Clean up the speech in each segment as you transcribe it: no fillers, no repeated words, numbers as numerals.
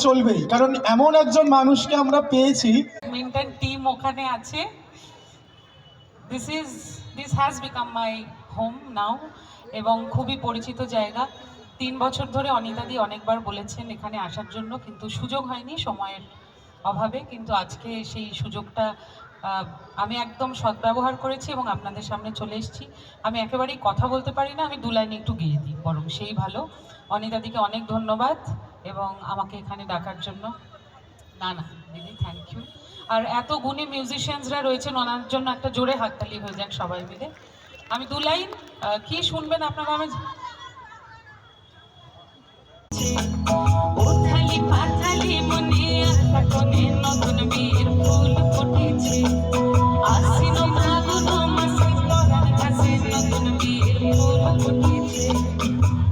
চলবেই, কারণ এমন একজন মানুষকে আমরা পেয়েছি। ব্যাডমিন্টন টিম ওখানে আছে। This has become my home now, এবং খুবই পরিচিত জায়গা। 3 বছর ধরে অনিতাদি অনেকবার বলেছেন এখানে আসার জন্য, কিন্তু সুযোগ হয়নি সময়ের অভাবে। কিন্তু আজকে সেই সুযোগটা আমি একদম সদ্ব্যবহার করেছি এবং আপনাদের সামনে চলে এসেছি। আমি একেবারেই কথা বলতে পারি না, আমি 2 লাইন একটু গেয়ে দিই বরং সেই ভালো। অনিতাদিকে অনেক ধন্যবাদ এবং আমাকে এখানে ডাকার জন্য। না না দিদি, থ্যাংক ইউ। আর এত গুণী মিউজিশিয়ানসরা রয়েছেন, ওনার জন্য একটা জোরে হাততালি হয়ে যাক সবাই মিলে। আমি 2 লাইন কি শুনবেন আপনারা? আমি ওথালি পাথালি মনে আকাশে নতুন বীর ফুল ফুটেছে, আশ্বিন ফাগুন মাসে পরাণ ঘাসে নতুন বীর ফুল ফুটেছে।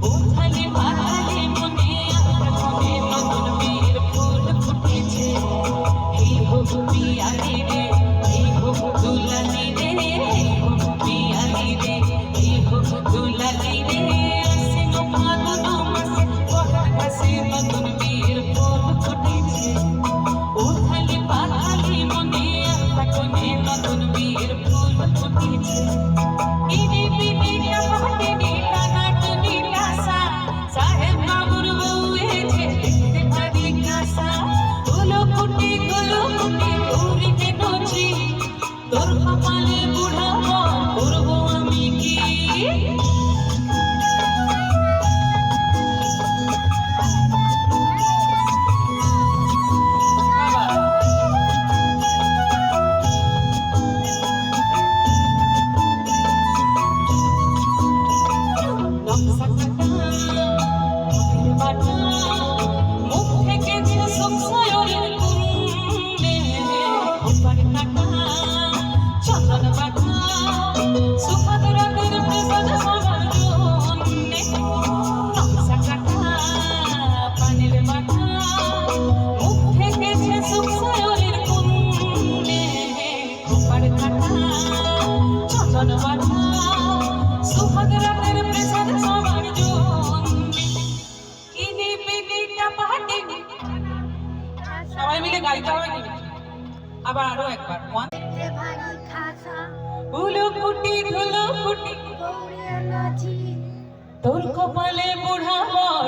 ওথালি পাথালি মনে আকাশে নতুন বীর ফুল ফুটেছে। এই হোক পিয়ালি রে, এই হোক দুলালি রে, এই হোক পিয়ালি রে, এই হোক দুলালি রে, আশ্বিন ফাগুন মাসে পরাণ ঘাসে নতুন বীর ফুল ফুটেছে। ওথালি পাথালি মনে আকাশে নতুন বীর ফুল ফুটেছে। ইনি বিনি টাপাটি নীলা নাট নীলাসা, সাহেব বাবুর বউ এসে দেখতে পারি কাসা। গুলো কুটি গৌরীকে নচি, তোর কপালে বুড়া বর করবো আমি কি? মুখ থেকে যে সুখসায়রের কুণ্ডে খোপার কাটা চন্দন বাটা, সুখদ রাতের প্রসাদ সবার জন্যে। নকশা কাটা পানির বাটা, মুখ থেকে যে সুখসায়রের কুণ্ডে খোপার কাটা চন্দন বাটা, সুখদ রাতের প্রসাদ সবার জন্যে। সবাই মিলে গাইতে হবে কি? আবার আরো একবার। ধুলো ফুটি তোর কপালে বুড়া বর